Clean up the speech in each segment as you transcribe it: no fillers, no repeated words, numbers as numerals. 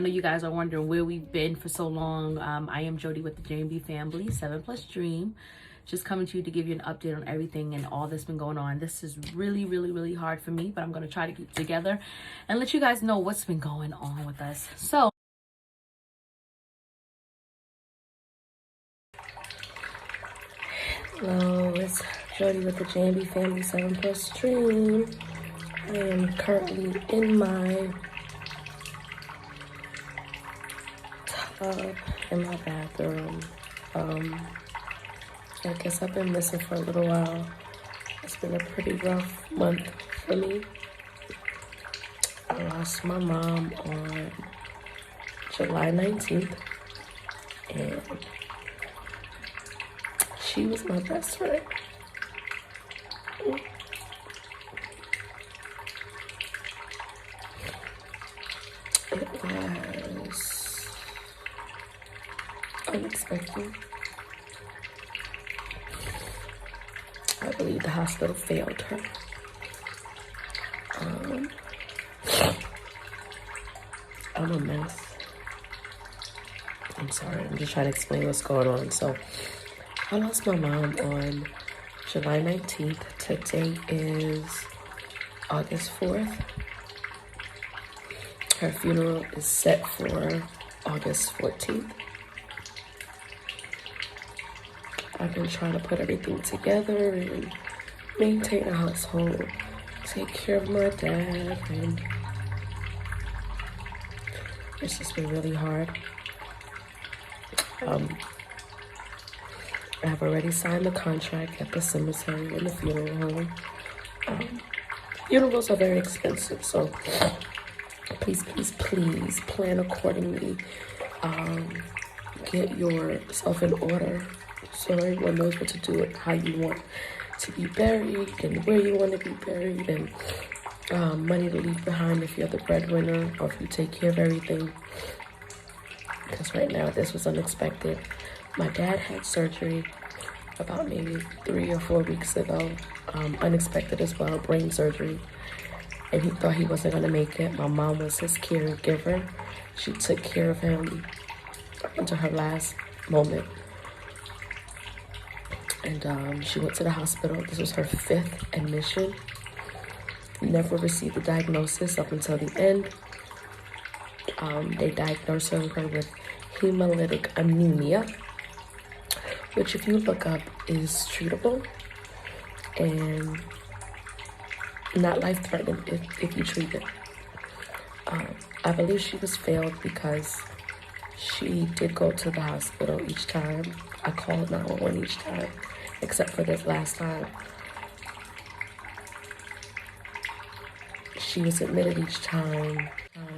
I know you guys are wondering where we've been for so long. I am Jody with the Jream family, 7+ Dream. Just coming to you to give you an update on everything and all that's been going on. This is really hard for me, but I'm going to try to keep it together and let you guys know what's been going on with us. So, hello, it's Jody with the Jream family, 7+ Dream. I am currently in my tub in my bathroom. I guess I've been missing for a little while. It's been a pretty rough month for me. I lost my mom on July 19th, and she was my best friend. It was unexpected. I believe the hospital failed her. I'm a mess. I'm sorry, I'm just trying to explain what's going on. So, I lost my mom on July 19th. Today is August 4th. Her funeral is set for August 14th. I've been trying to put everything together and maintain a household, take care of my dad, and it's just been really hard. I have already signed the contract at the cemetery and the funeral home. Funerals are very expensive, so please plan accordingly. Get yourself in order so everyone knows what to do and how you want to be buried and where you want to be buried, and money to leave behind if you're the breadwinner or if you take care of everything. Because right now this was unexpected. My dad had surgery about maybe 3 or 4 weeks ago. Unexpected as well, brain surgery. And he thought he wasn't going to make it. My mom was his caregiver. She took care of him up until her last moment. And she went to the hospital. This was her 5th admission. Never received a diagnosis up until the end. They diagnosed her with hemolytic anemia, which if you look up is treatable and not life-threatening if you treat it. I believe she was failed because she did go to the hospital each time. I called 911 each time, except for this last time. She was admitted each time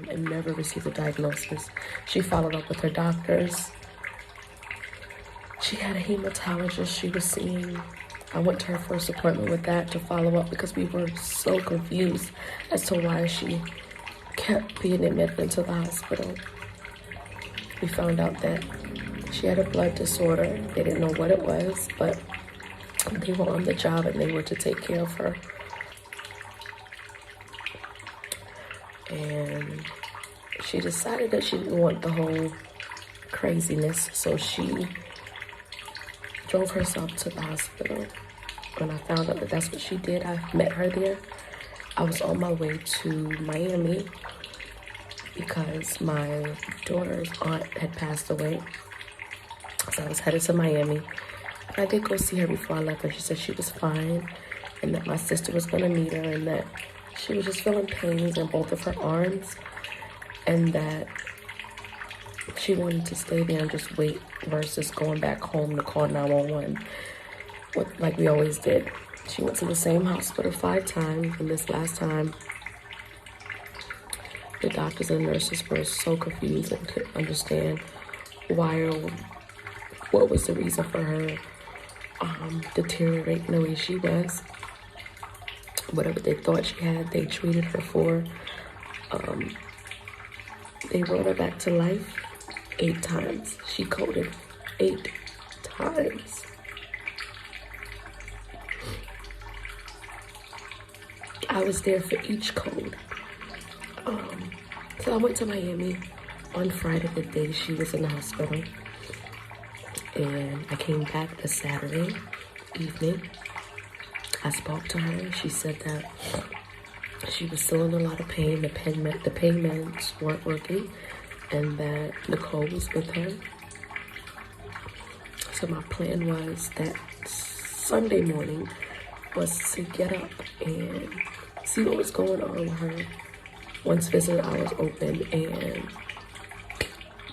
and never received a diagnosis. She followed up with her doctors. She had a hematologist she was seeing. I went to her first appointment with that to follow up because we were so confused as to why she kept being admitted into the hospital. We found out that she had a blood disorder. They didn't know what it was, but they were on the job and they were to take care of her. And she decided that she didn't want the whole craziness, so she drove herself to the hospital. When I found out that that's what she did, I met her there. I was on my way to Miami because my daughter's aunt had passed away. So I was headed to Miami. I did go see her before I left, and she said she was fine and that my sister was going to meet her and that she was just feeling pains in both of her arms and that she wanted to stay there and just wait versus going back home to call 911 like we always did. She went to the same hospital 5 times, and this last time the doctors and nurses were so confused and couldn't understand why or what was the reason for her deteriorating the way she was. Whatever they thought she had, they treated her for. They brought her back to life 8 times. She coded 8 times. I was there for each code. So I went to Miami. on Friday, the day she was in the hospital. And I came back the Saturday evening. I spoke to her. She said that she was still in a lot of pain. The pain meds weren't working, and that Nicole was with her. So my plan was that Sunday morning was to get up and see what was going on with her once visitor hours open, and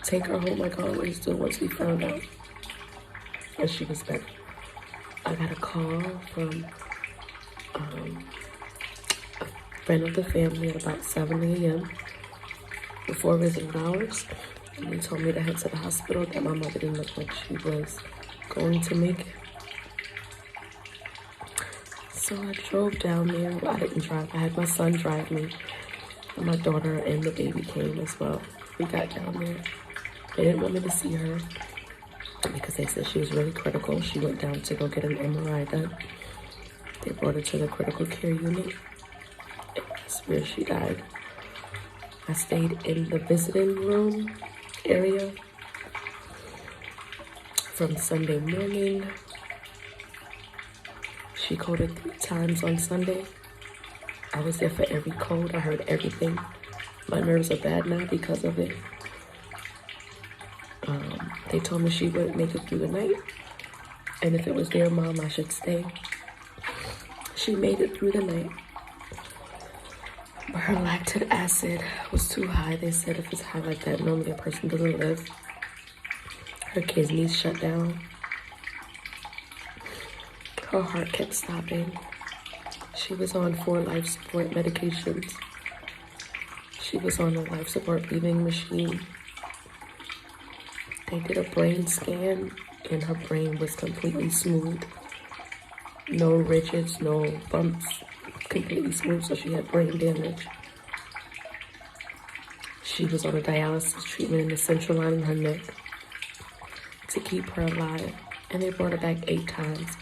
take her home like I always do once we found out that she was better. I got a call from a friend of the family at about 7 a.m. before visitor hours, and they told me to head to the hospital, that my mother didn't look like she was going to make it. So I drove down there. I didn't drive. I had my son drive me. And my daughter and the baby came as well. We got down there. They didn't want me to see her because they said she was really critical. She went down to go get an MRI done. They brought her to the critical care unit. And that's where she died. I stayed in the visiting room area from Sunday morning. She coded 3 times on Sunday. I was there for every code. I heard everything. My nerves are bad now because of it. They told me she wouldn't make it through the night, and if it was their mom, I should stay. She made it through the night, but her lactic acid was too high. They said if it's high like that, normally a person doesn't live. Her kidneys shut down. Her heart kept stopping. She was on 4 life support medications. She was on a life support breathing machine. They did a brain scan, and her brain was completely smooth. No ridges, no bumps, completely smooth, so she had brain damage. She was on a dialysis treatment in the central line in her neck to keep her alive, and they brought her back 8 times.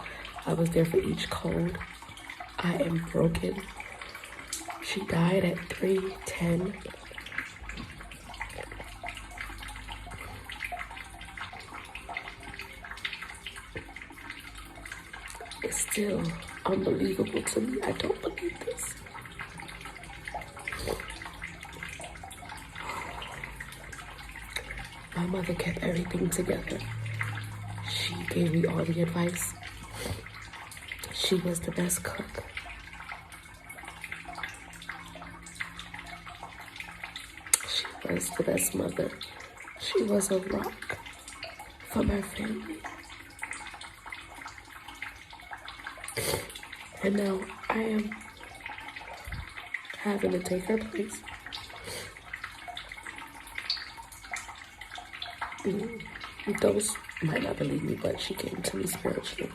I was there for each code. I am broken. She died at 3:10. It's still unbelievable to me. I don't believe this. My mother kept everything together. She gave me all the advice. She was the best cook. She was the best mother. She was a rock for my family. And now I am having to take her place. Those might not believe me, but she came to me spiritually.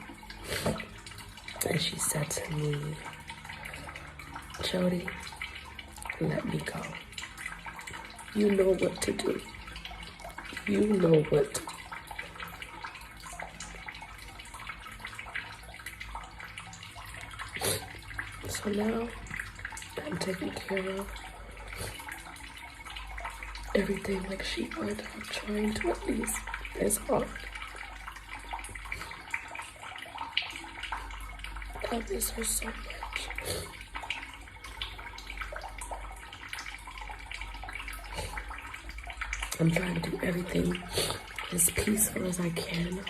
And she said to me, Jody, let me go. You know what to do. You know what to do. So now I'm taking care of everything like she would. I'm trying to at least. It's hard. I miss her so much. I'm trying to do everything as peaceful as I can.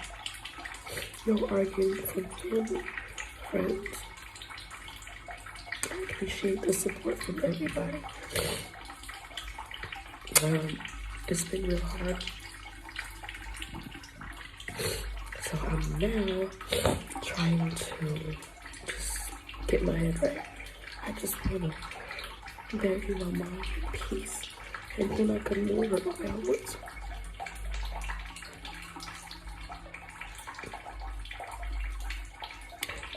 No arguing from family, friends. I appreciate the support from everybody. It's been real hard. So I'm now trying to just get my head right. I just want to bury my mom in peace. And then I can move her around.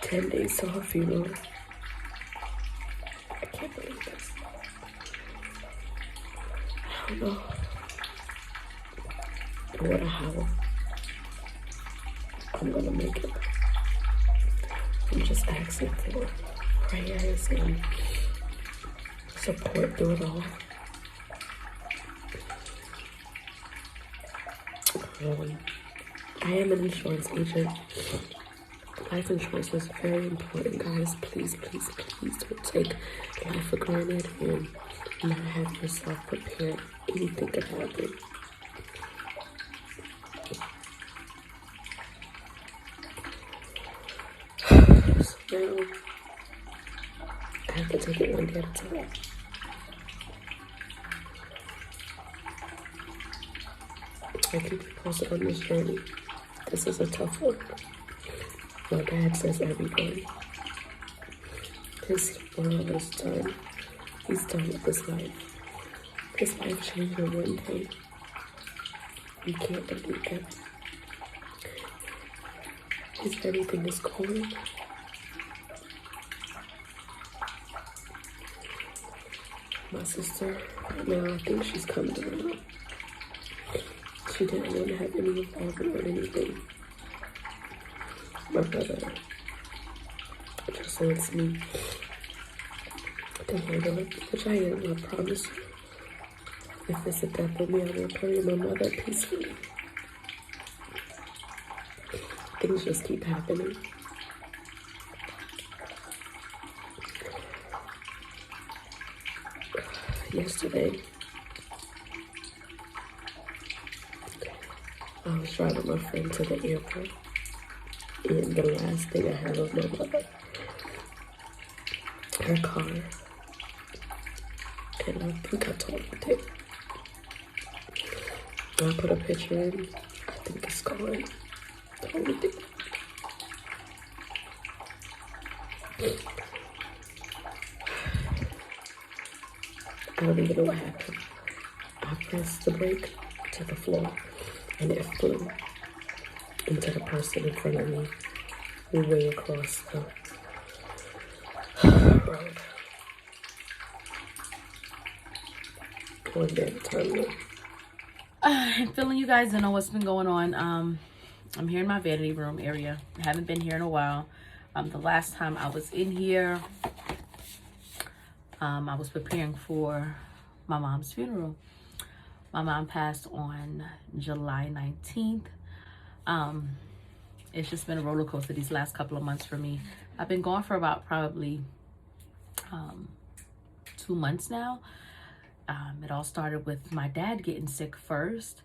10 days till her funeral. I can't believe this. I don't know what or how I'm gonna make it. I'm just asking for prayers and support through it all. I am an insurance agent. Life insurance is very important, guys. Please, please, please don't take life for granted and not have yourself prepared. Anything could happen. So now, I have to take it one day at a time. I'll keep you posted on this journey. This is a tough one. My dad says every day, his world is done. He's done with his life. His life changed in one day. You can't believe that. Everything is cold. My sister, now I think she's coming around. She didn't want to have any involvement or anything. My brother just wants me to handle it, which I am, I promise you. If it's a death of me, I will bury my mother peacefully. Things just keep happening. Yesterday, I was driving my friend to the airport, and the last thing I had was my mother, her car, and I think I totaled it. I put a picture in, I think it's gone. Totally did. I don't even know what happened. I pressed the brake to the floor and it flew into the person in front of me way across the road. One day at a time. I'm feeling you guys don't know what's been going on. I'm here in my vanity room area. I haven't been here in a while. The last time I was in here, I was preparing for my mom's funeral. My mom passed on July 19th. It's just been a roller coaster these last couple of months for me. I've been gone for about probably 2 months now. It all started with my dad getting sick first.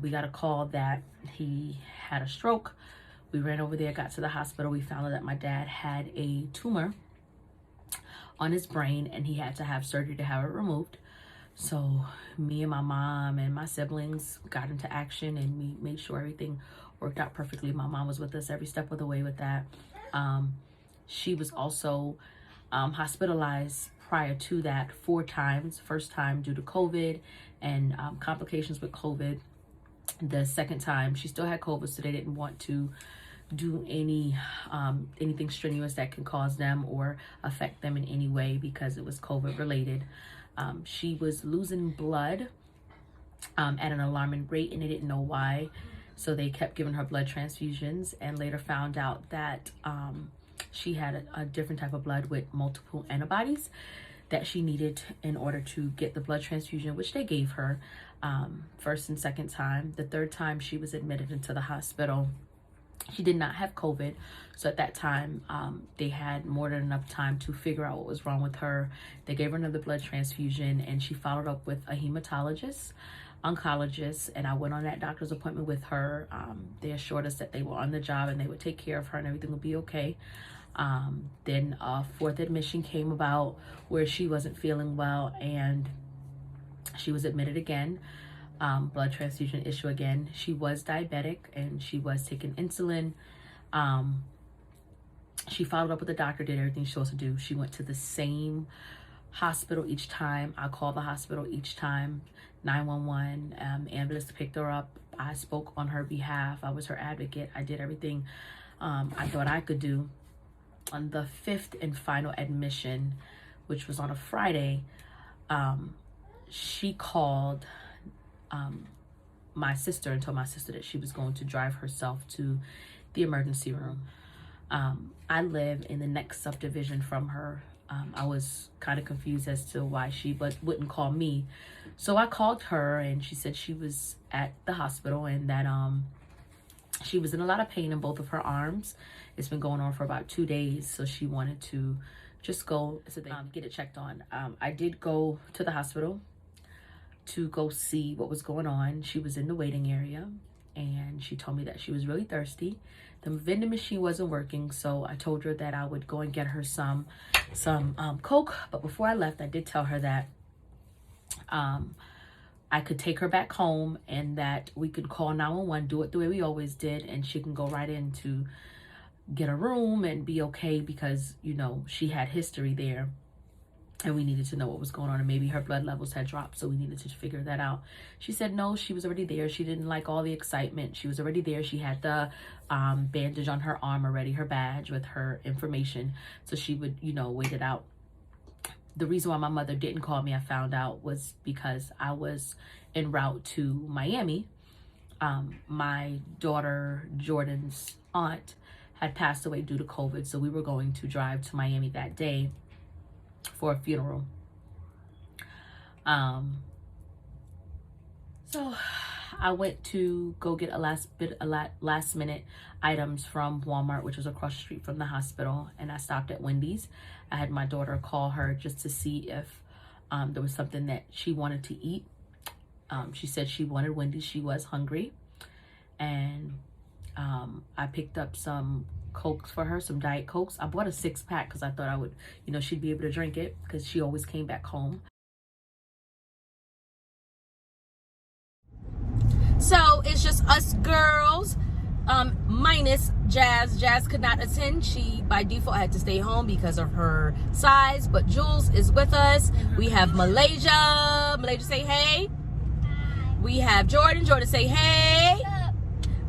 We got a call that he had a stroke. We ran over there, got to the hospital. We found out that my dad had a tumor on his brain and he had to have surgery to have it removed. So me and my mom and my siblings got into action and we made sure everything worked out perfectly. My mom was with us every step of the way with that. She was also hospitalized prior to that 4 times. First time due to COVID and complications with COVID. The second time she still had COVID, so they didn't want to do anything strenuous that can cause them or affect them in any way because it was COVID related. She was losing blood at an alarming rate and they didn't know why, so they kept giving her blood transfusions and later found out that she had a different type of blood with multiple antibodies that she needed in order to get the blood transfusion, which they gave her first and second time. The third time she was admitted into the hospital. She did not have COVID, so at that time they had more than enough time to figure out what was wrong with her. They gave her another blood transfusion and she followed up with a hematologist, oncologist, and I went on that doctor's appointment with her. They assured us that they were on the job and they would take care of her and everything would be okay. Then a 4th admission came about where she wasn't feeling well and she was admitted again. Blood transfusion issue again. She was diabetic and she was taking insulin. She followed up with the doctor, did everything she was supposed to do. She went to the same hospital each time. I called the hospital each time. 911, ambulance picked her up. I spoke on her behalf. I was her advocate. I did everything I thought I could do. On the 5th and final admission, which was on a Friday, she called my sister and told my sister that she was going to drive herself to the emergency room. I live in the next subdivision from her. I was kind of confused as to why she wouldn't call me. So I called her, and she said she was at the hospital and that she was in a lot of pain in both of her arms. It's been going on for about 2 days, so she wanted to just go get it checked on. I did go to the hospital to go see what was going on. She was in the waiting area, and she told me that she was really thirsty. The vending machine wasn't working, so I told her that I would go and get her some Coke. But before I left, I did tell her that I could take her back home and that we could call 911, do it the way we always did, and she can go right in to get a room and be okay, because, you know, she had history there and we needed to know what was going on, and maybe her blood levels had dropped, so we needed to figure that out. She said no, she was already there. She didn't like all the excitement. She was already there. She had the bandage on her arm already, her badge with her information, so she would, you know, wait it out. The reason why my mother didn't call me, I found out, was because I was en route to Miami. My daughter Jordyn's aunt had passed away due to COVID, so we were going to drive to Miami that day for a funeral. So I went to go get a last minute items from Walmart, which was across the street from the hospital, and I stopped at Wendy's. I had my daughter call her just to see if there was something that she wanted to eat. She said she wanted Wendy's. She was hungry, and I picked up some Cokes for her, some Diet Cokes. I bought a 6-pack because I thought I would, you know, she'd be able to drink it because she always came back home. So it's just us girls, minus Jazz. Jazz could not attend. She by default had to stay home because of her size, but Jules is with us. We have Malaysia. Malaysia, say hey. Hi. We have Jordyn. Jordyn, say hey.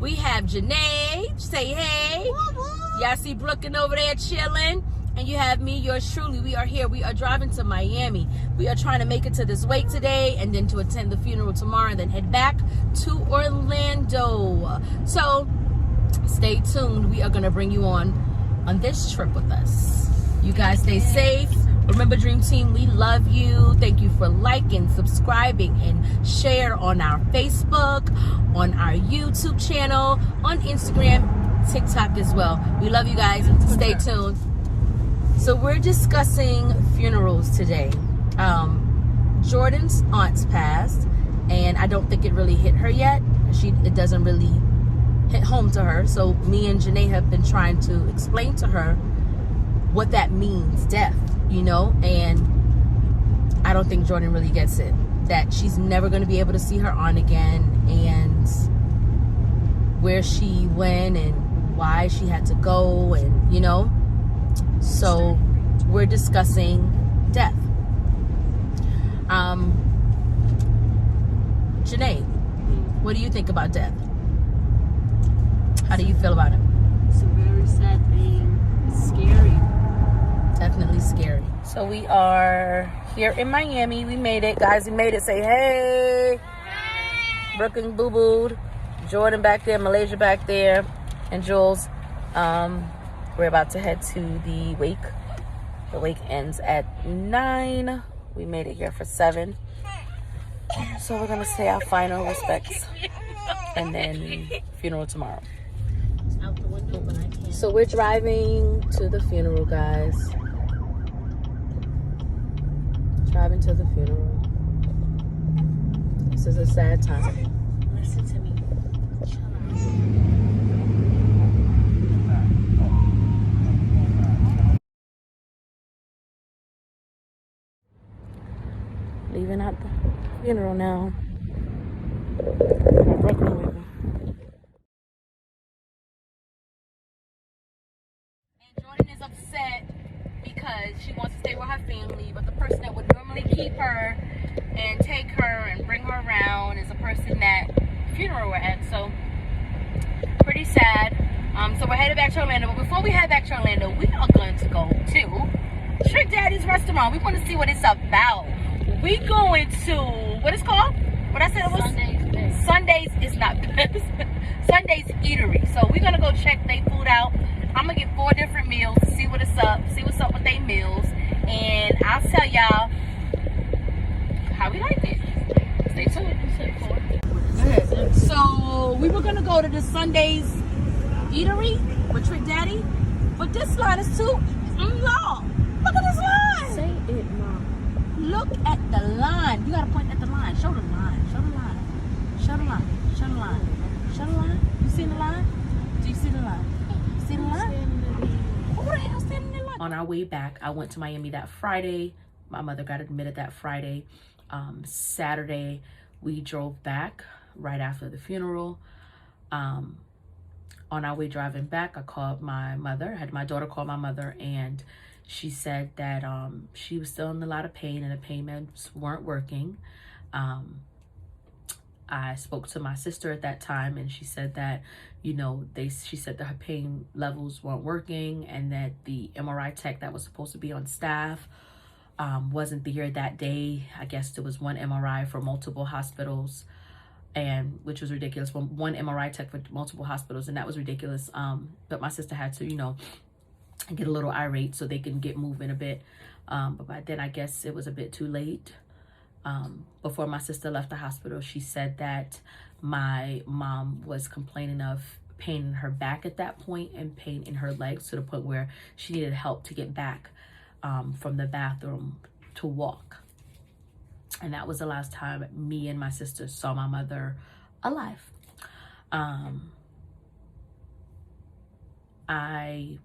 We have Janae. Say hey. Y'all see Brooklyn over there chilling. And you have me, yours truly. We are here. We are driving to Miami. We are trying to make it to this wake today, and then to attend the funeral tomorrow, and then head back to Orlando. So stay tuned. We are going to bring you on this trip with us. You guys stay safe. Remember, Dream Team, we love you. Thank you for liking, subscribing, and share on our Facebook, on our YouTube channel, on Instagram, TikTok as well. We love you guys. Stay tuned. So we're discussing funerals today. Jordyn's aunt's passed, and I don't think it really hit her yet. It doesn't really hit home to her. So me and Janae have been trying to explain to her what that means, death, you know, and I don't think Jordyn really gets it. That she's never going to be able to see her aunt again, and where she went and why she had to go, and, you know. So we're discussing death. Janae, what do you think about death? How do you feel about it? It's a very sad thing. It's scary. Definitely scary. So we are here in Miami. We made it, guys. We made it. Say hey. Hey. Brooklyn boo-booed. Jordyn back there. Malaysia back there. And Jules. We're about to head to the wake. The wake ends at 9. We made it here for 7. So we're gonna say our final respects, and then funeral tomorrow. Out the window, but I can't. So we're driving to the funeral, guys. Driving to the funeral. This is a sad time. Listen to me. Leaving out the funeral now. Brooklyn with me. And Jordyn is upset because she wants to stay with her family, but the person that would normally keep her and take her and bring her around is a person that funeral we're at. So pretty sad. So we're headed back to Orlando. But before we head back to Orlando, we are going to go to Trick Daddy's restaurant. We want to see what it's about. We going to, what it's called? What I said it was? Sundays is not Sundays Eatery. So we're gonna go check their food out. I'm gonna get 4 different meals to see what it's up, see what's up with their meals, and I'll tell y'all how we like it. Stay tuned. Okay. So we were gonna go to the Sundays Eatery with Trick Daddy, but this line is too long. Look at this line. Say it, Mom. Look at the line. You gotta point at the line. Show the line. Show the line. Show the line. Show the line. Show the line. You see the line? Do you see the line? You see the line? Who the hell standing in line? On our way back, I went to Miami that Friday. My mother got admitted that Friday. Saturday, we drove back right after the funeral. On our way driving back, I called my mother. I had my daughter call my mother, and she said that she was still in a lot of pain and the pain meds weren't working. I spoke to my sister at that time, and she said that, you know, she said that her pain levels weren't working, and that the MRI tech that was supposed to be on staff wasn't there that day. I guess there was 1 MRI for multiple hospitals, and which was ridiculous. One MRI tech for multiple hospitals, and that was ridiculous. But my sister had to, you know, get a little irate so they can get moving a bit. But by then, I guess it was a bit too late. Before my sister left the hospital, she said that my mom was complaining of pain in her back at that point and pain in her legs to the point where she needed help to get back from the bathroom to walk. And that was the last time me and my sister saw my mother alive. I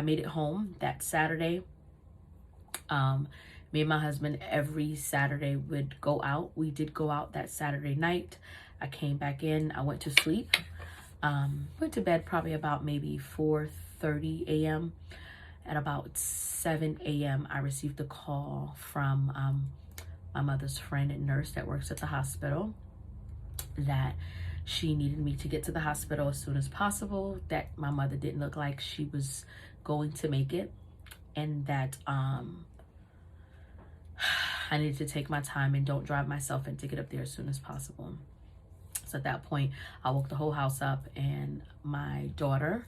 made it home that Saturday. Me and my husband every Saturday would go out. We did go out that Saturday night. I came back in. I went to sleep. Went to bed probably about maybe 4:30 a.m. At about 7 a.m. I received a call from my mother's friend and nurse that works at the hospital that she needed me to get to the hospital as soon as possible, that my mother didn't look like she was going to make it, and that I needed to take my time and don't drive myself in to get up there as soon as possible. So at that point, I woke the whole house up, and my daughter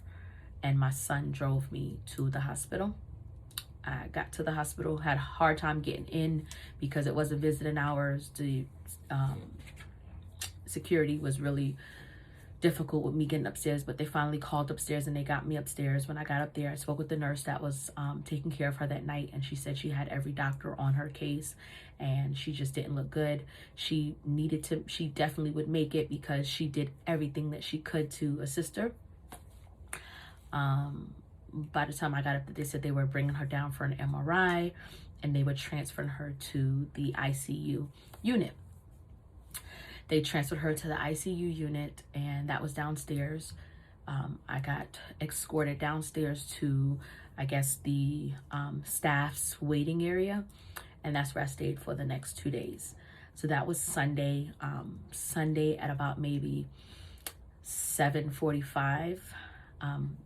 and my son drove me to the hospital. I got to the hospital, had a hard time getting in because it wasn't visiting hours. The security was really difficult with me getting upstairs, but they finally called upstairs and they got me upstairs. When I got up there, I spoke with the nurse that was taking care of her that night, and she said she had every doctor on her case and she just didn't look good. She definitely would make it because she did everything that she could to assist her. By the time I got up there, they said they were bringing her down for an MRI and they were transferring her to the ICU unit. They transferred her to the ICU unit, and that was downstairs. I got escorted downstairs to, I guess, the staff's waiting area, and that's where I stayed for the next 2 days. So that was Sunday. Sunday at about maybe 7:45,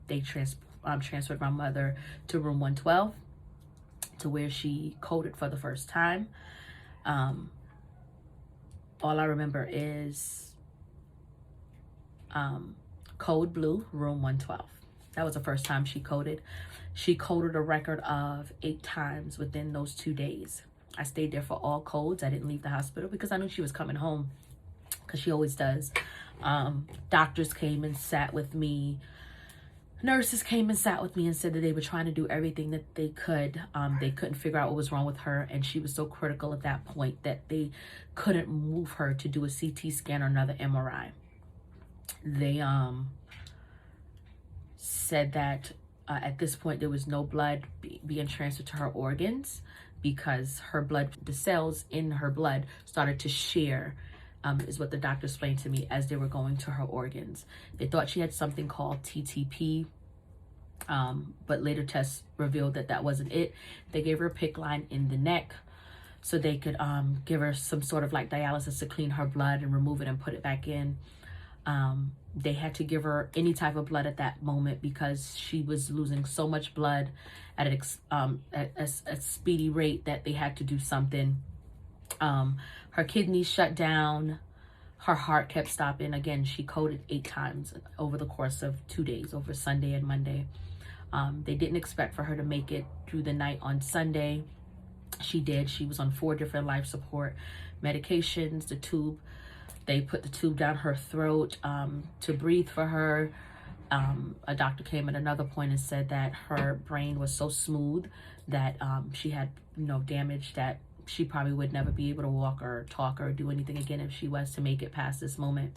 they transferred my mother to room 112, to where she coded for the first time. All I remember is code blue, room 112. That was the first time she coded. She coded a record of 8 times within those 2 days. I stayed there for all codes. I didn't leave the hospital because I knew she was coming home, because she always does. Doctors came and sat with me. Nurses came and sat with me and said that they were trying to do everything that they could. They couldn't figure out what was wrong with her, and she was so critical at that point that they couldn't move her to do a CT scan or another MRI. They said that at this point there was no blood being transferred to her organs, because her blood, the cells in her blood started to share, is what the doctor explained to me, as they were going to her organs. They thought she had something called TTP, but later tests revealed that that wasn't it. They gave her a PICC line in the neck. so they could give her some sort of like dialysis to clean her blood and remove it and put it back in. They had to give her any type of blood at that moment because she was losing so much blood at a speedy rate that they had to do something. Her kidneys shut down. Her heart kept stopping. Again, she coded 8 times over the course of 2 days, over Sunday and Monday. They didn't expect for her to make it through the night on Sunday. She did. She was on 4 different life support medications. The tube, they put the tube down her throat to breathe for her. A doctor came at another point and said that her brain was so smooth that she had damage that she probably would never be able to walk or talk or do anything again if she was to make it past this moment.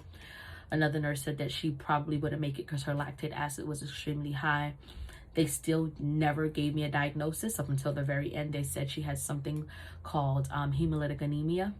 Another nurse said that she probably wouldn't make it because her lactic acid was extremely high. They still never gave me a diagnosis up until the very end. They said she has something called hemolytic anemia,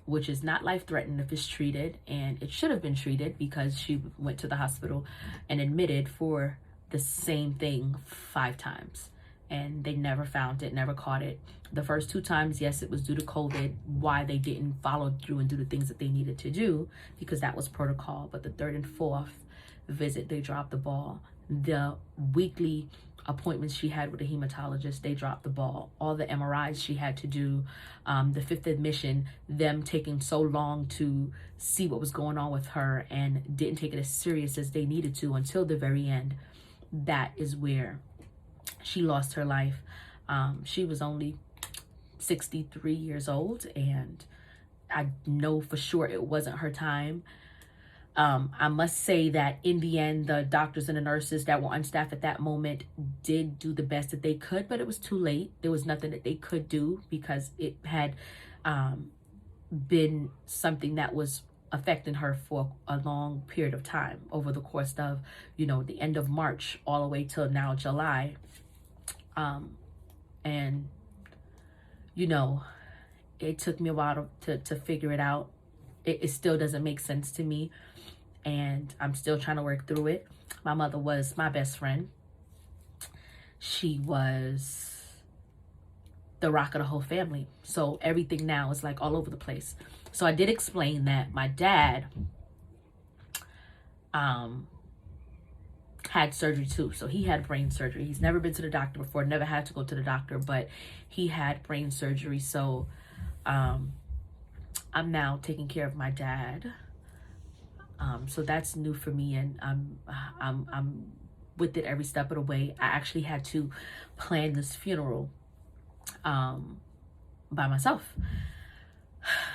which is not life-threatening if it's treated, and it should have been treated because she went to the hospital and admitted for the same thing 5 times. And they never found it, never caught it. The first 2 times, yes, it was due to COVID, why they didn't follow through and do the things that they needed to do, because that was protocol. But the 3rd and 4th visit, they dropped the ball. The weekly appointments she had with the hematologist, they dropped the ball. All the MRIs she had to do, the 5th admission, them taking so long to see what was going on with her and didn't take it as serious as they needed to until the very end. That is where she lost her life. She was only 63 years old, and I know for sure it wasn't her time. I must say that in the end, the doctors and the nurses that were on staff at that moment did do the best that they could, but it was too late. There was nothing that they could do because it had been something that was affecting her for a long period of time over the course of, the end of March all the way till now July. And it took me a while to figure it out. It still doesn't make sense to me, and I'm still trying to work through it. My mother was my best friend. She was the rock of the whole family. So everything now is like all over the place. So I did explain that my dad had surgery too. So he had brain surgery. He's never been to the doctor before, never had to go to the doctor, but he had brain surgery. So I'm now taking care of my dad. So that's new for me, and I'm with it every step of the way. I actually had to plan this funeral by myself.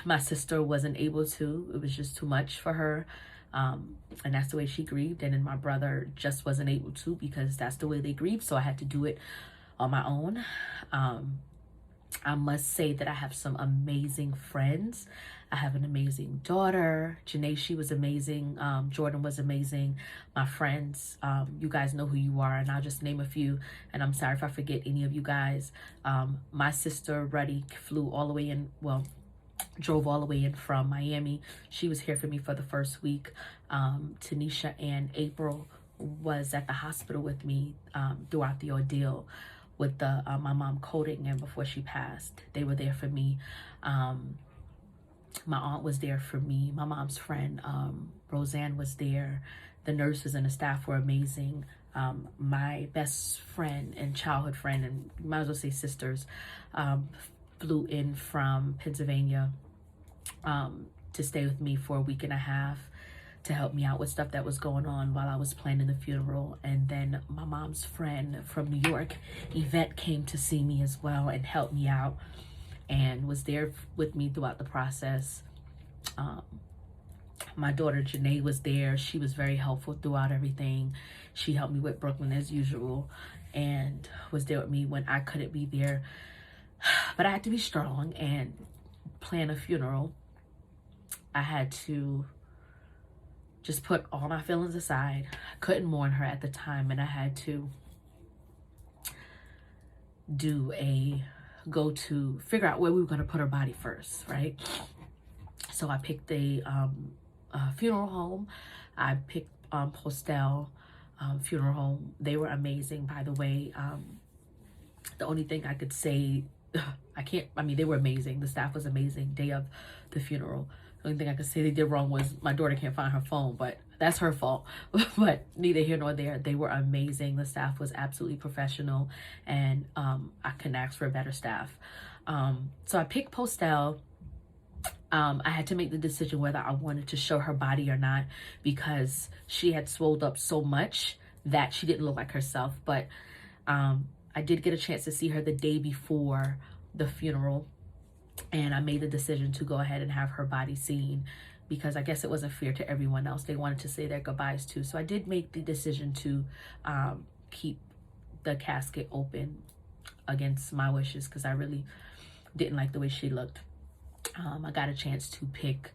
My sister wasn't able to. It was just too much for her. And that's the way she grieved. And then my brother just wasn't able to because that's the way they grieve. So I had to do it on my own. I must say that I have some amazing friends. I have an amazing daughter. Janae, she was amazing. Jordyn was amazing. My friends, you guys know who you are, and I'll just name a few. And I'm sorry if I forget any of you guys. My sister, Ruddy, flew all the way in, drove all the way in from Miami. She was here for me for the first week. Tanisha and April was at the hospital with me throughout the ordeal with my mom coding, and before she passed, they were there for me. My aunt was there for me. My mom's friend, Roseanne, was there. The nurses and the staff were amazing. My best friend and childhood friend, and you might as well say sisters, flew in from Pennsylvania to stay with me for a week and a half to help me out with stuff that was going on while I was planning the funeral. And then my mom's friend from New York, Yvette, came to see me as well and helped me out and was there with me throughout the process. My daughter Janae was there. She was very helpful throughout everything. She helped me with Brooklyn as usual and was there with me when I couldn't be there. But I had to be strong and plan a funeral. I had to just put all my feelings aside. I couldn't mourn her at the time, and I had to figure out where we were going to put her body first, right? So I picked a funeral home. I picked Postel Funeral Home. They were amazing, by the way. The only thing I could say I mean, they were amazing. The staff was amazing. Day of the funeral. The only thing I could say they did wrong was my daughter can't find her phone, but that's her fault. But neither here nor there. They were amazing. The staff was absolutely professional, and I couldn't ask for a better staff. So I picked Postel. I had to make the decision whether I wanted to show her body or not, because she had swelled up so much that she didn't look like herself. But I did get a chance to see her the day before the funeral, and I made the decision to go ahead and have her body seen, because I guess it wasn't fair to everyone else. They wanted to say their goodbyes too. So I did make the decision to keep the casket open against my wishes, because I really didn't like the way she looked. I got a chance to pick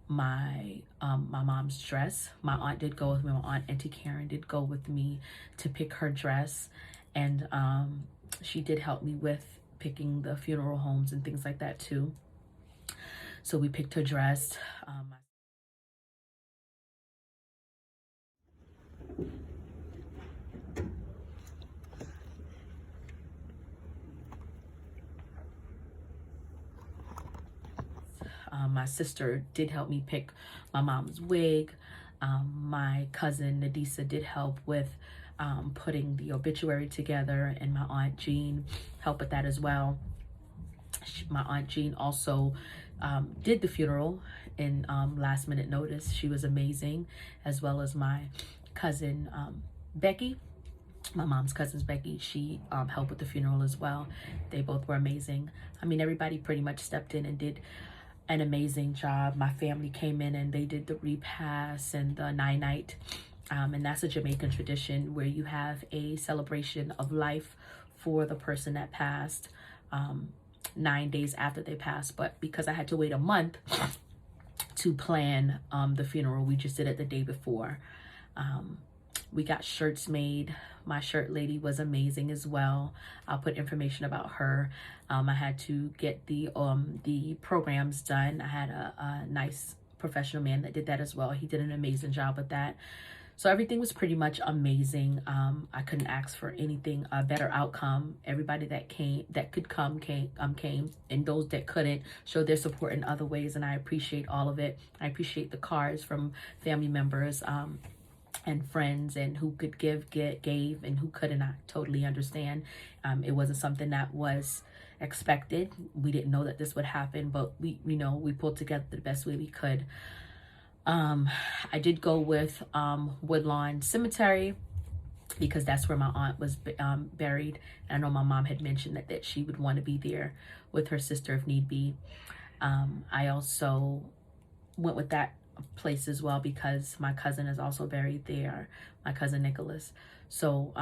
my mom's dress. My aunt did go with me. My aunt Auntie Karen did go with me to pick her dress, and she did help me with picking the funeral homes and things like that too. So we picked her dress. My sister did help me pick my mom's wig. My cousin Nadisa did help with putting the obituary together, and my aunt Jean helped with that as well. My aunt Jean also did the funeral in last minute notice. She was amazing, as well as my cousin Becky. My mom's cousin's Becky. She helped with the funeral as well. They both were amazing. I mean, everybody pretty much stepped in and did an amazing job. My family came in and they did the repast and the night. And that's a Jamaican tradition where you have a celebration of life for the person that passed 9 days after they passed. But because I had to wait a month to plan the funeral, we just did it the day before. We got shirts made. My shirt lady was amazing as well. I'll put information about her. I had to get the programs done. I had a nice professional man that did that as well. He did an amazing job with that. So everything was pretty much amazing. I couldn't ask for anything, a better outcome. Everybody that could come came, and those that couldn't showed their support in other ways, and I appreciate all of it. I appreciate the cards from family members and friends, and who could gave, and who couldn't. I totally understand. It wasn't something that was expected. We didn't know that this would happen, but we pulled together the best way we could. I did go with Woodlawn Cemetery, because that's where my aunt was buried, and I know my mom had mentioned that she would want to be there with her sister if need be. I also went with that place as well because my cousin is also buried there, my cousin Nicholas. So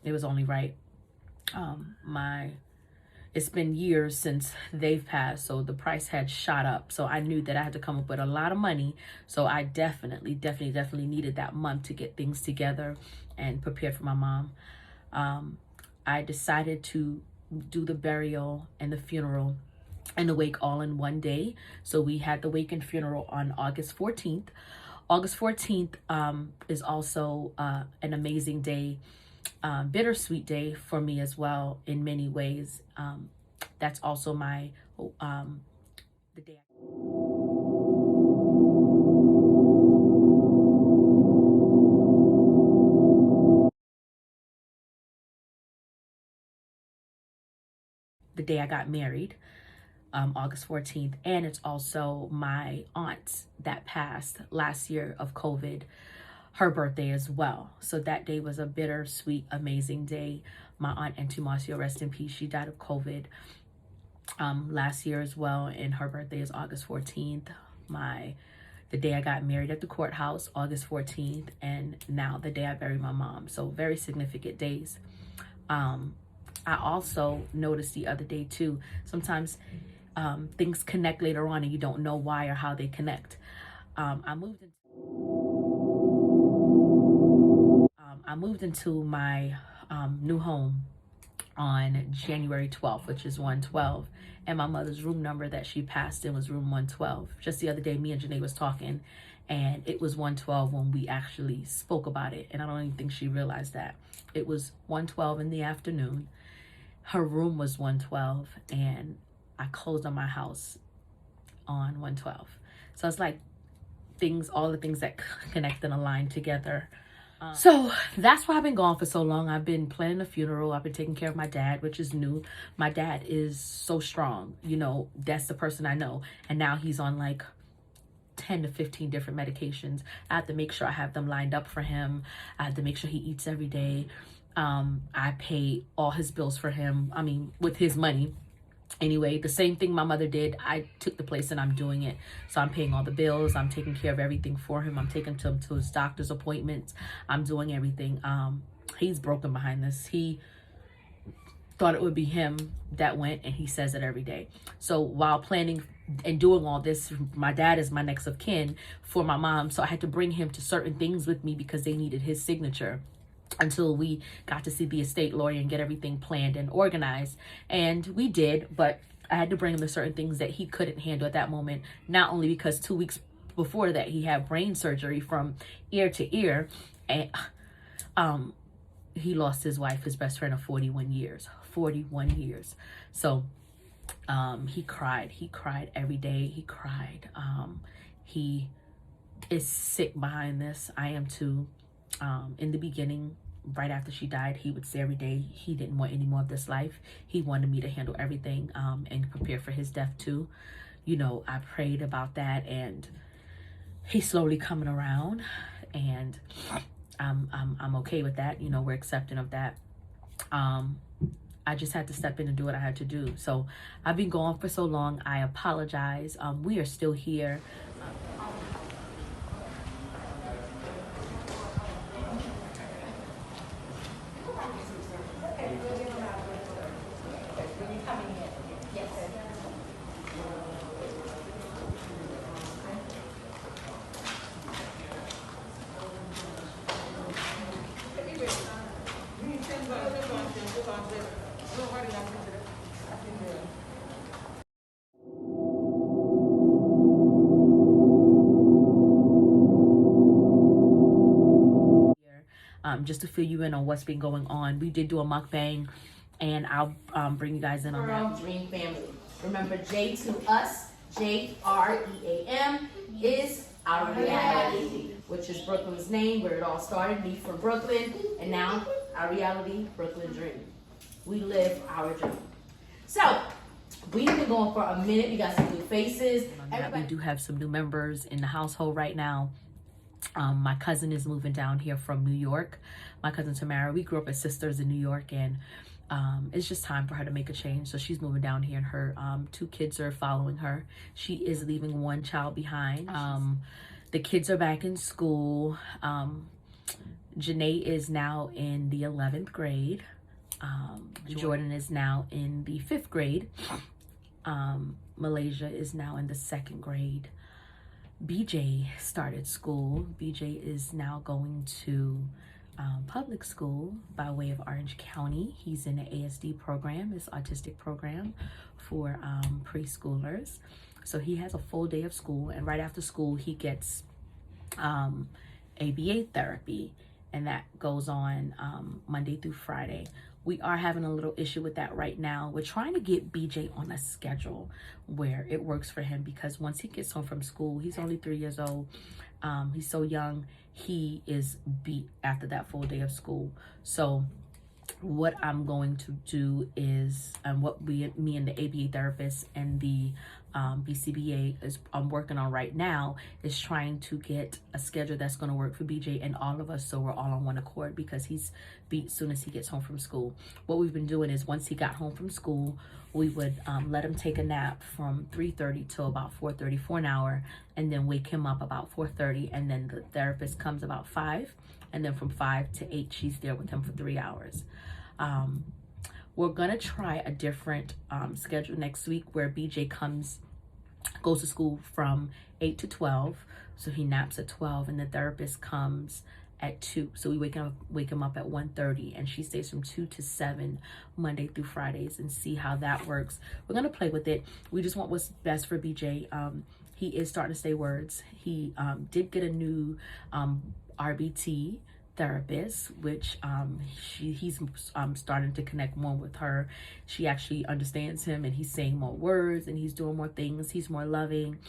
it was only right. It's been years since they've passed, so the price had shot up. So I knew that I had to come up with a lot of money. So I definitely needed that month to get things together and prepared for my mom. I decided to do the burial and the funeral and the wake all in one day. So we had the wake and funeral on August 14th. August 14th is also an amazing day. Bittersweet day for me as well in many ways. That's also my the day I got married, August 14th, and it's also my aunt that passed last year of COVID, her birthday as well. So that day was a bittersweet, amazing day. My aunt Auntie Marcia, rest in peace, she died of COVID last year as well, and her birthday is August 14th. The day I got married at the courthouse, August 14th, and now the day I buried my mom. So very significant days. I also noticed the other day too, sometimes things connect later on and you don't know why or how they connect. I moved into my new home on January 12th, which is 112, and my mother's room number that she passed in was room 112. Just the other day, me and Janae was talking, and it was 112 when we actually spoke about it, and I don't even think she realized that. It was 112 in the afternoon. her room was 112 and I closed on my house on 112. So it's like all the things that connect and align together. So that's why I've been gone for so long. I've been planning a funeral. I've been taking care of my dad, which is new. My dad is so strong. You know, that's the person I know. And now he's on like 10 to 15 different medications. I have to make sure I have them lined up for him. I have to make sure he eats every day. I pay all his bills for him. I mean, with his money. Anyway, the same thing my mother did, I took the place and I'm doing it. So I'm paying all the bills. I'm taking care of everything for him. I'm taking him to his doctor's appointments. I'm doing everything. He's broken behind this. He thought it would be him that went, and he says it every day. So while planning and doing all this, my dad is my next of kin for my mom. So I had to bring him to certain things with me because they needed his signature until we got to see the estate lawyer and get everything planned and organized. And we did, but I had to bring him to certain things that he couldn't handle at that moment. Not only because 2 weeks before that, he had brain surgery from ear to ear. And he lost his wife, his best friend of 41 years. 41 years. So he cried every day. He cried. He is sick behind this. I am too. In the beginning, right after she died, he would say every day he didn't want any more of this life. He wanted me to handle everything and prepare for his death too. You know, I prayed about that, and he's slowly coming around, and I'm okay with that. You know, we're accepting of that. I just had to step in and do what I had to do. So I've been gone for so long. I apologize. We are still here. Just to fill you in on what's been going on, we did do a mukbang, and I'll bring you guys in on that. Jream family. Remember, J to us, Jream is our reality, which is Brooklyn's name, where it all started. Me from Brooklyn, and now our reality, Brooklyn Dream. We live our dream. So we've been going for a minute. We got some new faces. We do have some new members in the household right now. My cousin is moving down here from New York. My cousin Tamara, we grew up as sisters in New York, and it's just time for her to make a change. So she's moving down here, and her 2 kids are following her. She is leaving 1 child behind. The kids are back in school. Janae is now in the 11th grade. Jordyn is now in the 5th grade. Malaysia is now in the 2nd grade. BJ started school. BJ is now going to public school by way of Orange County. He's in the ASD program, this Autistic program for preschoolers. So he has a full day of school, and right after school he gets ABA therapy, and that goes on Monday through Friday. We are having a little issue with that right now. We're trying to get BJ on a schedule where it works for him, because once he gets home from school, he's only 3 years old. He's so young, he is beat after that full day of school. So what I'm going to do is, what me and the ABA therapist and the BCBA is I'm working on right now, is trying to get a schedule that's going to work for BJ and all of us, so we're all on one accord, because he's beat soon as he gets home from school. What we've been doing is, once he got home from school, we would let him take a nap from 3:30 till about 4:30 for an hour, and then wake him up about 4:30, and then the therapist comes about 5, and then from 5 to 8 she's there with him for 3 hours. We're gonna try a different schedule next week, where BJ goes to school from 8 to 12, so he naps at 12, and the therapist comes at 2, so we wake him up at 1:30, and she stays from 2 to 7 Monday through Fridays, and see how that works. We're gonna play with it. We just want what's best for BJ. He is starting to say words. He did get a new RBT therapist, which he's starting to connect more with her. She actually understands him, and he's saying more words, and he's doing more things. He's more loving.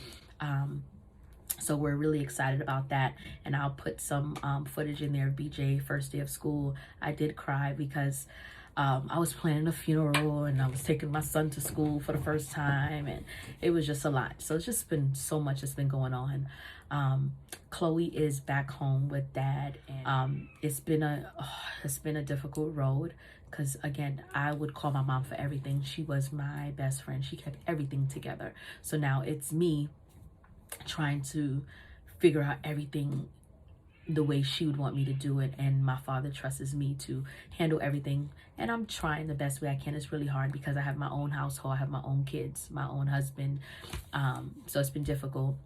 So we're really excited about that, and I'll put some footage in there of BJ first day of school. I did cry because I was planning a funeral, and I was taking my son to school for the first time, and it was just a lot. So it's just been so much that's been going on. Khloe is back home with dad, and it's been a difficult road, because again, I would call my mom for everything. She was my best friend. She kept everything together. So now it's me trying to figure out everything the way she would want me to do it, and my father trusts me to handle everything, and I'm trying the best way I can. It's really hard because I have my own household, I have my own kids, my own husband, so it's been difficult.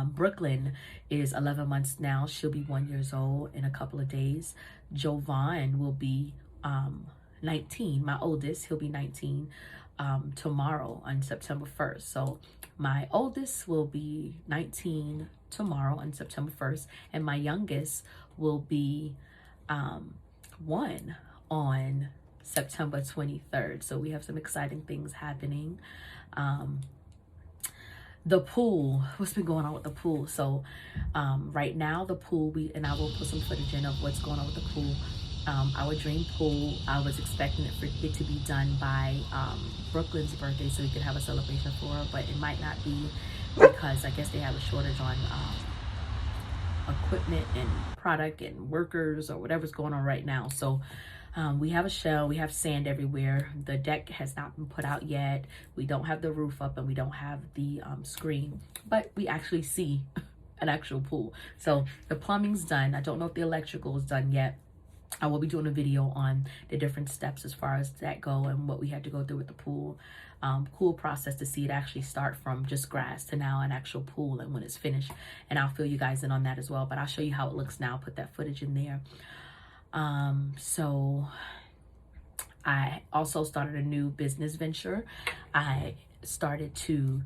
Brooklyn is 11 months now. She'll be 1 year old in a couple of days. Jovon will be 19, my oldest. He'll be 19 tomorrow on September 1st. So my oldest will be 19 tomorrow on September 1st, and my youngest will be 1 on September 23rd. So we have some exciting things happening. The pool, what's been going on with the pool? So right now the pool, I will put some footage in of what's going on with the pool. Our dream pool, I was expecting it for it to be done by Brooklyn's birthday, so we could have a celebration for her, but it might not be, because I guess they have a shortage on equipment and product and workers, or whatever's going on right now. So we have a shell, we have sand everywhere. The deck has not been put out yet. We don't have the roof up, and we don't have the screen, but we actually see an actual pool. So the plumbing's done. I don't know if the electrical is done yet. I will be doing a video on the different steps as far as that go, and what we had to go through with the pool. Cool process to see it actually start from just grass to now an actual pool, and when it's finished. And I'll fill you guys in on that as well, but I'll show you how it looks now. Put that footage in there. So I also started a new business venture. I started to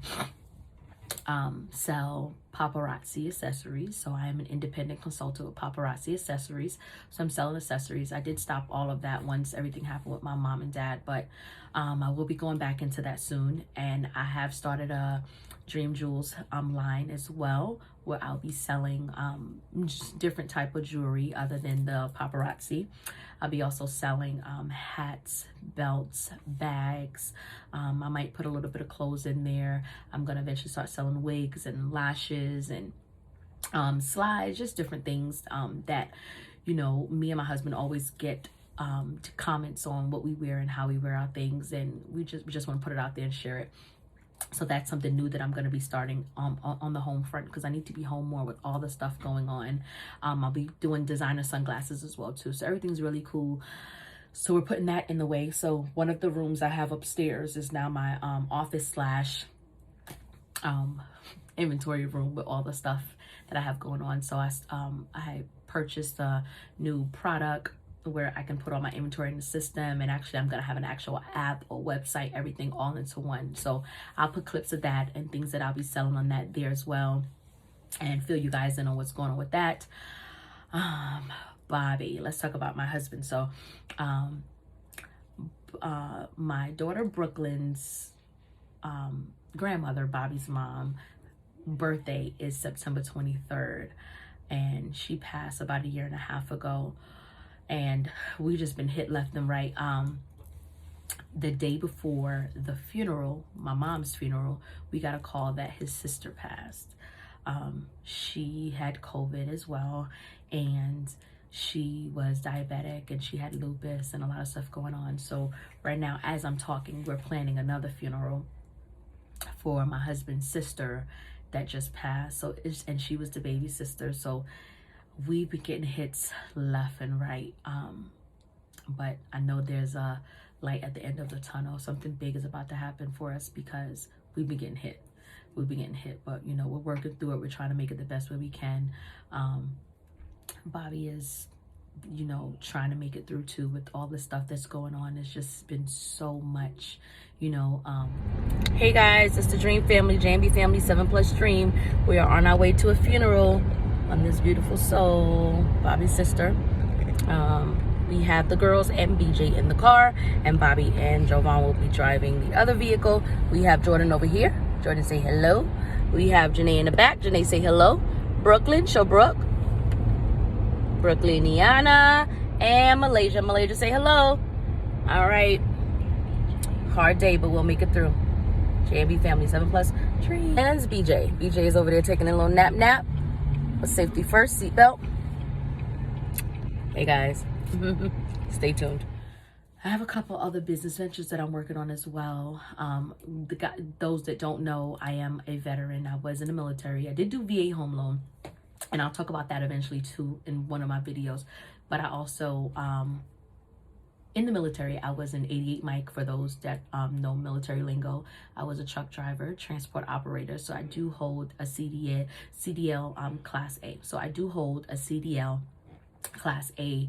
sell paparazzi accessories. So I am an independent consultant with paparazzi accessories. So I'm selling accessories. I did stop all of that once everything happened with my mom and dad, but I will be going back into that soon. And I have started a Dream Jewels line as well, where I'll be selling just different type of jewelry other than the paparazzi. I'll be also selling hats, belts, bags. I might put a little bit of clothes in there. I'm gonna eventually start selling wigs and lashes and slides, just different things that, you know, me and my husband always get comments on what we wear and how we wear our things, and we just want to put it out there and share it. So that's something new that I'm going to be starting on the home front, because I need to be home more with all the stuff going on. I'll be doing designer sunglasses as well too. So everything's really cool. So we're putting that in the way. So one of the rooms I have upstairs is now my office slash inventory room with all the stuff that I have going on. So I purchased a new product where I can put all my inventory in the system, and actually I'm gonna have an actual app or website, everything all into one. So I'll put clips of that and things that I'll be selling on that there as well, and fill you guys in on what's going on with that. Bobby, let's talk about my husband. So my daughter Brooklyn's grandmother, Bobby's mom, birthday is September 23rd, and she passed about 1.5 years ago. And we just been hit left and right. The day before the funeral, my mom's funeral, we got a call that his sister passed. She had COVID as well, and she was diabetic, and she had lupus and a lot of stuff going on. So right now, as I'm talking, we're planning another funeral for my husband's sister that just passed. So and she was the baby sister. So we've been getting hits left and right, but I know there's a light at the end of the tunnel. Something big is about to happen for us, because we've been getting hit. But you know, we're working through it. We're trying to make it the best way we can. Bobby is, you know, trying to make it through too with all the stuff that's going on. It's just been so much, you know. Hey guys, it's the Dream family, JMB family, 7+ Dream. We are on our way to a funeral on this beautiful soul, Bobby's sister. We have the girls and BJ in the car, and Bobby and Jovon will be driving the other vehicle. We have Jordyn over here. Jordyn, say hello. We have Janae in the back. Janae, say hello. Brooklyn, show Brooke. Brooklyniana, and Malaysia. Malaysia, say hello. All right. Hard day, but we'll make it through. JB family, 7+ Jream. And BJ. BJ is over there taking a little nap. But safety first, seatbelt. Hey guys, stay tuned. I have a couple other business ventures that I'm working on as well. Those that don't know, I am a veteran. I was in the military. I did do VA home loan, and I'll talk about that eventually too in one of my videos. But I also, in the military, I was an 88 mic. For those that know military lingo, I was a truck driver, transport operator. So I do hold a CDL Class A. So I do hold a CDL Class A,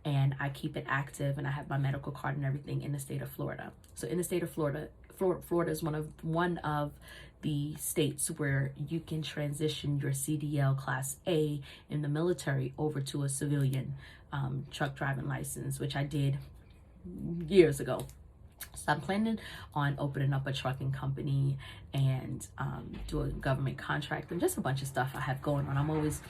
and I keep it active, and I have my medical card and everything in the state of Florida. So in the state of Florida is one of the states where you can transition your CDL Class A in the military over to a civilian truck driving license, which I did years ago. So I'm planning on opening up a trucking company and do a government contract and just a bunch of stuff I have going on. I'm always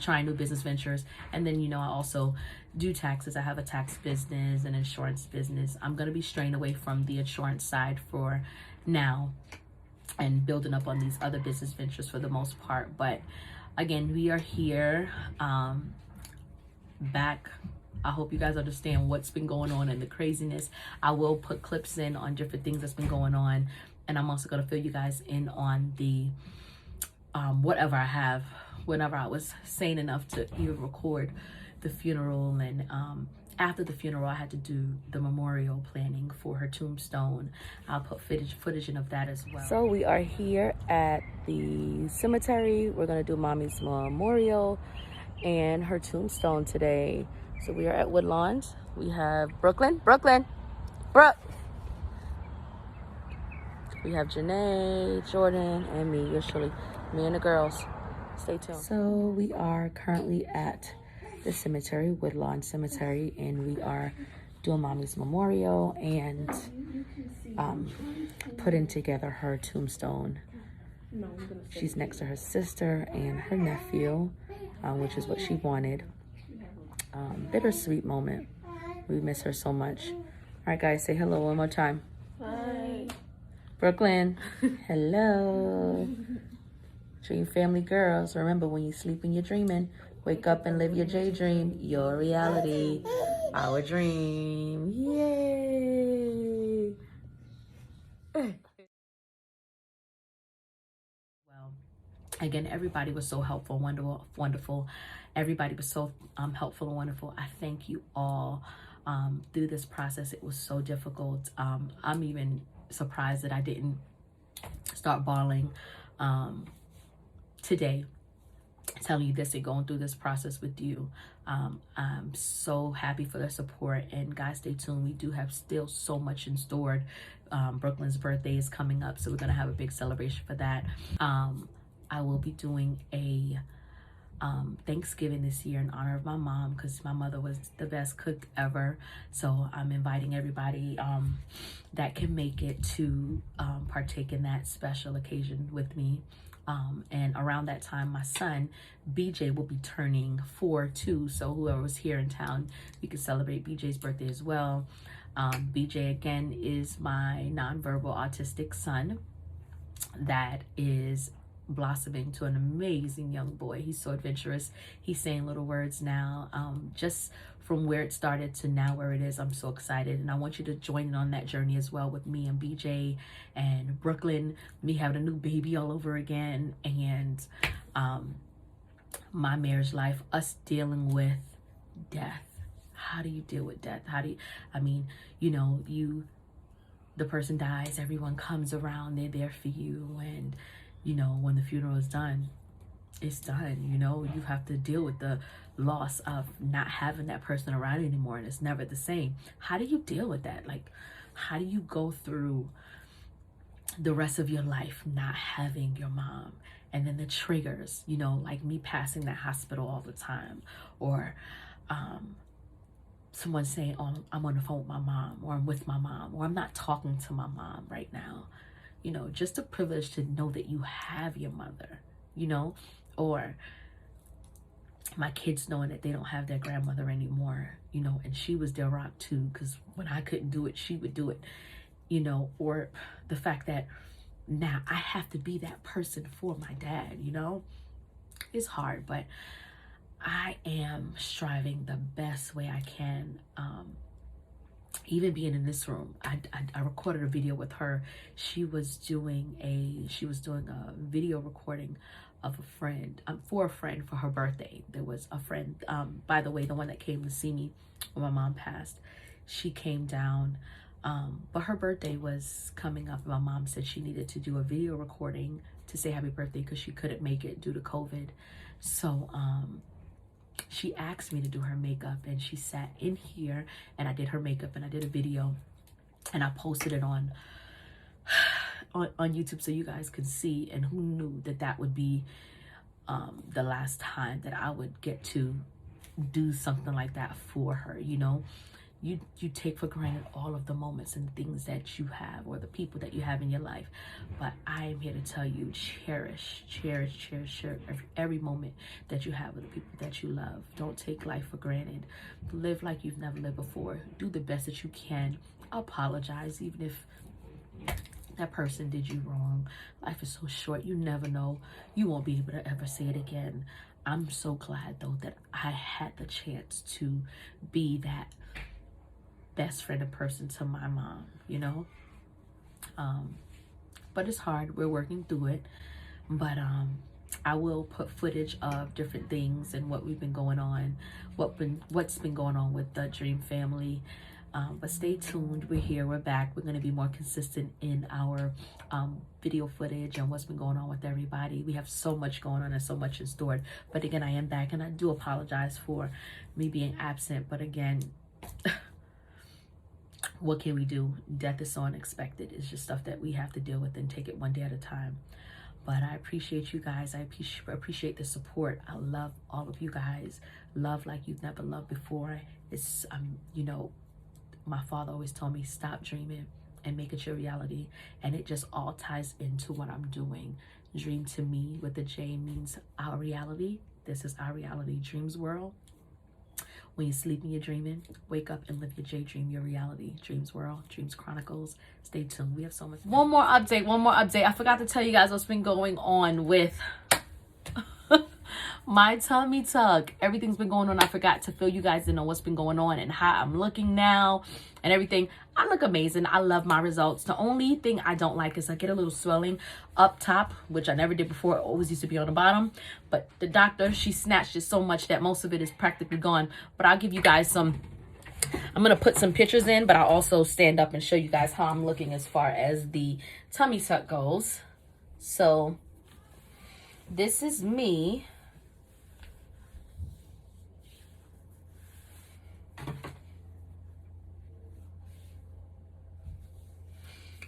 trying new business ventures. And then, you know, I also do taxes. I have a tax business and insurance business. I'm going to be straying away from the insurance side for now and building up on these other business ventures for the most part. But again, we are here back. I hope you guys understand what's been going on and the craziness. I will put clips in on different things that's been going on. And I'm also going to fill you guys in on the whatever I have, whenever I was sane enough to even record the funeral. And after the funeral, I had to do the memorial planning for her tombstone. I'll put footage in of that as well. So we are here at the cemetery. We're going to do Mommy's memorial and her tombstone today. So we are at Woodlawns. We have Brooke. We have Janae, Jordyn, and me, yours truly, me and the girls. Stay tuned. So we are currently at the cemetery, Woodlawn Cemetery, and we are doing Mommy's memorial and putting together her tombstone. She's next to her sister and her nephew, which is what she wanted. Bittersweet moment. We miss her so much. All right, guys, say hello one more time. Hi. Brooklyn, hello. Dream family girls, remember, when you sleep and you're dreaming, wake up and live your J dream, your reality, our dream. Yay. Well, again, everybody was so helpful, wonderful. Everybody was so helpful and wonderful. I thank you all through this process. It was so difficult. I'm even surprised that I didn't start bawling today, telling you this and going through this process with you. I'm so happy for the support, and guys, stay tuned. We do have still so much in store. Brooklyn's birthday is coming up, so we're gonna have a big celebration for that. I will be doing a Thanksgiving this year in honor of my mom, because my mother was the best cook ever. So I'm inviting everybody that can make it to partake in that special occasion with me. And around that time, my son BJ will be turning 4 too. So whoever was here in town, we could celebrate BJ's birthday as well. BJ again is my nonverbal autistic son that is blossoming to an amazing young boy. He's so adventurous. He's saying little words now. Just from where it started to now where it is, I'm so excited, and I want you to join in on that journey as well with me and BJ and Brooklyn, me having a new baby all over again, and my marriage life, us dealing with death. How do you deal with death? I mean, you know, the person dies, everyone comes around, they're there for you, and you know, when the funeral is done, it's done. You know, you have to deal with the loss of not having that person around anymore, and it's never the same. How do you deal with that? Like, how do you go through the rest of your life not having your mom? And then the triggers, you know, like me passing that hospital all the time, or someone saying, oh, I'm on the phone with my mom, or I'm with my mom, or I'm not talking to my mom right now. You know, just a privilege to know that you have your mother, you know, or my kids knowing that they don't have their grandmother anymore, you know, and she was their rock too, because when I couldn't do it, she would do it, you know, or the fact that now I have to be that person for my dad, you know. It's hard, but I am striving the best way I can. Even being in this room, I recorded a video with her. She was doing a video recording of a friend, for a friend for her birthday. There was a friend, by the way, the one that came to see me when my mom passed, she came down, but her birthday was coming up, and my mom said she needed to do a video recording to say happy birthday because she couldn't make it due to COVID. So she asked me to do her makeup, and she sat in here and I did her makeup, and I did a video, and I posted it on YouTube so you guys could see. And who knew that that would be the last time that I would get to do something like that for her, you know. You take for granted all of the moments and things that you have, or the people that you have in your life. But I am here to tell you, cherish every moment that you have with the people that you love. Don't take life for granted. Live like you've never lived before. Do the best that you can. Apologize, even if that person did you wrong. Life is so short. You never know. You won't be able to ever say it again. I'm so glad, though, that I had the chance to be that best friend and person to my mom, you know. But it's hard. We're working through it. But I will put footage of different things and what we've been going on, what's been going on with the Jream family. But stay tuned. We're here. We're back. We're going to be more consistent in our video footage and what's been going on with everybody. We have so much going on and so much in store. But again, I am back, and I do apologize for me being absent. But again, what can we do? Death is so unexpected. It's just stuff that we have to deal with and take it one day at a time. But I appreciate you guys. I appreciate the support. I love all of you guys. Love like you've never loved before. It's you know, my father always told me, stop dreaming and make it your reality. And it just all ties into what I'm doing. Dream to me with the J means our reality. This is our reality. Dreams world. When you sleep and you're dreaming, wake up and live your J dream, your reality. Dreams world, Dreams Chronicles. Stay tuned. We have so much. One more update. I forgot to tell you guys what's been going on with my tummy tuck. Everything's been going on. I forgot to fill you guys in on what's been going on and how I'm looking now and everything. I look amazing. I love my results. The only thing I don't like is I get a little swelling up top, which I never did before. It always used to be on the bottom. But the doctor, she snatched it so much that most of it is practically gone. But I'll give you guys some, I'm going to put some pictures in, but I'll also stand up and show you guys how I'm looking as far as the tummy tuck goes. So this is me.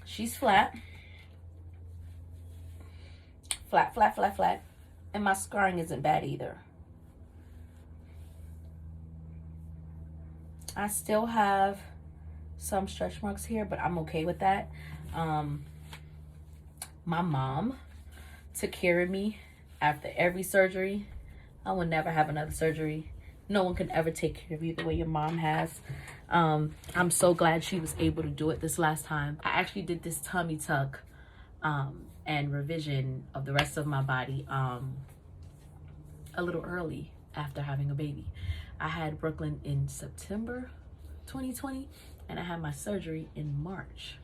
She's flat. Flat. And my scarring isn't bad either. I still have some stretch marks here, but I'm okay with that. My mom took care of me after every surgery. I will never have another surgery. No one can ever take care of you the way your mom has. I'm so glad she was able to do it this last time. I actually did this tummy tuck and revision of the rest of my body a little early after having a baby. I had Brooklyn in September 2020, and I had my surgery in March.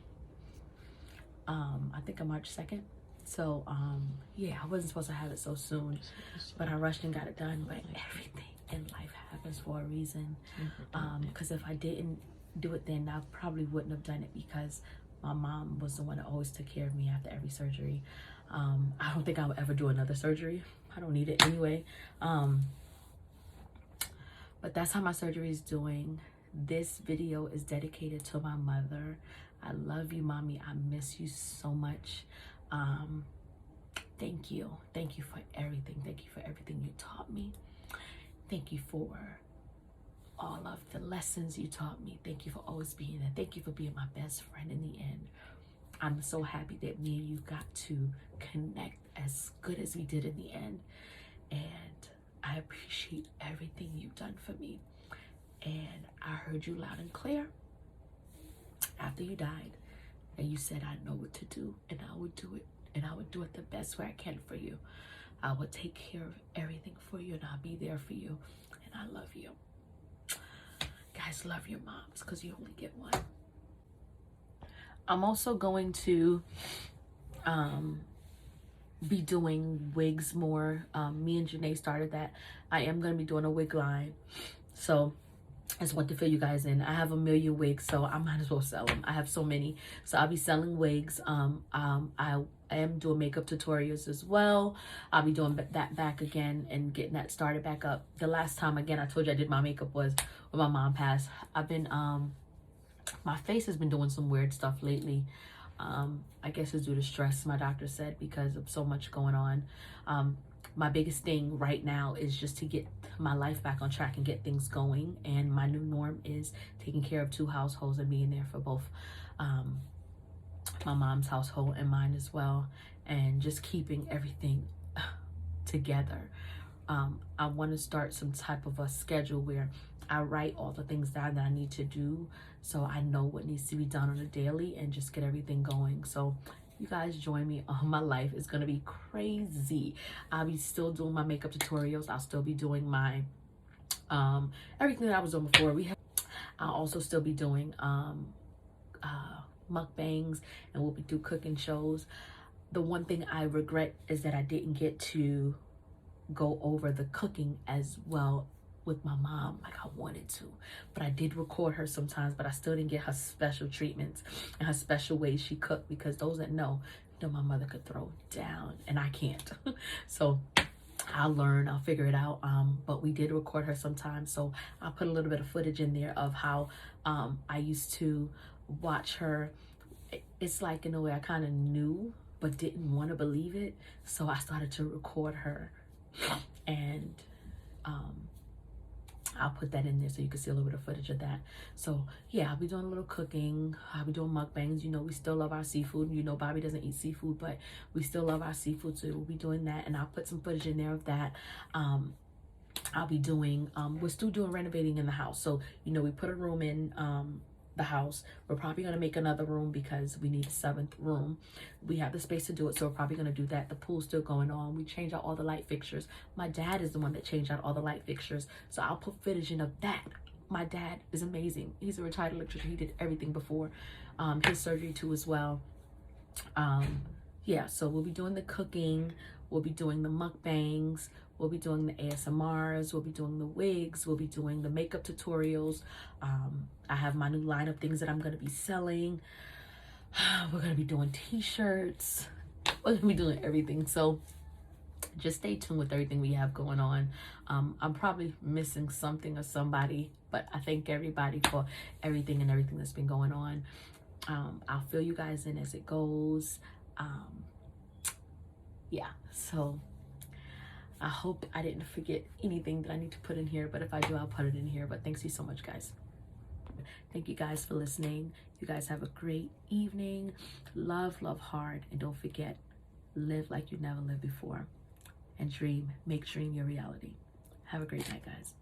I think on March 2nd. So yeah, I wasn't supposed to have it so soon, but I rushed and got it done. But everything in life happens for a reason. Because if I didn't do it then, I probably wouldn't have done it, because my mom was the one that always took care of me after every surgery. I don't think I would ever do another surgery. I don't need it anyway. But that's how my surgery is doing. This video is dedicated to my mother. I love you, mommy. I miss you so much. Thank you. Thank you for everything. Thank you for everything you taught me. Thank you for all of the lessons you taught me. Thank you for always being there. Thank you for being my best friend in the end. I'm so happy that me and you got to connect as good as we did in the end. And I appreciate everything you've done for me. And I heard you loud and clear after you died. And you said, I know what to do, and I would do it. And I would do it the best way I can for you. I will take care of everything for you, and I'll be there for you. And I love you. Guys, love your moms, because you only get one. I'm also going to be doing wigs more. Me and Janae started that. I am going to be doing a wig line. So I just want to fill you guys in. I have 1 million wigs, so I might as well sell them. I have so many. So I'll be selling wigs. I am doing makeup tutorials as well. I'll be doing that back again and getting that started back up. The last time, again, I told you I did my makeup was when my mom passed. I've been, my face has been doing some weird stuff lately. I guess it's due to stress, my doctor said, because of so much going on. My biggest thing right now is just to get my life back on track and get things going. And my new norm is taking care of 2 households and being there for both my mom's household and mine as well. And just keeping everything together. I want to start some type of a schedule where I write all the things down that I need to do, so I know what needs to be done on a daily and just get everything going. So you guys join me on my life. It's gonna be crazy. I'll be still doing my makeup tutorials. I'll still be doing my everything that I was doing before. I'll also still be doing mukbangs, and we'll be doing cooking shows. The one thing I regret is that I didn't get to go over the cooking as well with my mom like I wanted to, but I did record her sometimes, but I still didn't get her special treatments and her special ways she cooked, because those that know my mother could throw down and I can't. So I'll learn, I'll figure it out. But we did record her sometimes, so I'll put a little bit of footage in there of how I used to watch her. It's like, in a way, I kind of knew but didn't want to believe it, so I started to record her, and I'll put that in there so you can see a little bit of footage of that. So yeah, I'll be doing a little cooking. I'll be doing mukbangs. You know, we still love our seafood. You know, Bobby doesn't eat seafood, but we still love our seafood, so we'll be doing that. And I'll put some footage in there of that. I'll be doing, we're still doing renovating in the house. So, you know, we put a room in the house. We're probably going to make another room because we need a 7th room. We have the space to do it, so we're probably going to do that. The pool's still going on. We changed out all the light fixtures. My dad is the one that changed out all the light fixtures, so I'll put footage in of that. My dad is amazing. He's a retired electrician. He did everything before his surgery too as well. Yeah, so we'll be doing the cooking. We'll be doing the mukbangs. We'll be doing the ASMRs. We'll be doing the wigs. We'll be doing the makeup tutorials. I have my new line of things that I'm going to be selling. We're going to be doing t-shirts. We're going to be doing everything. So just stay tuned with everything we have going on. I'm probably missing something or somebody, but I thank everybody for everything and everything that's been going on. I'll fill you guys in as it goes. Yeah, so I hope I didn't forget anything that I need to put in here, but if I do, I'll put it in here. But thanks you so much, guys. Thank you guys for listening. You guys have a great evening. Love, love hard, and don't forget, live like you never lived before, and dream, make dream your reality. Have a great night, guys.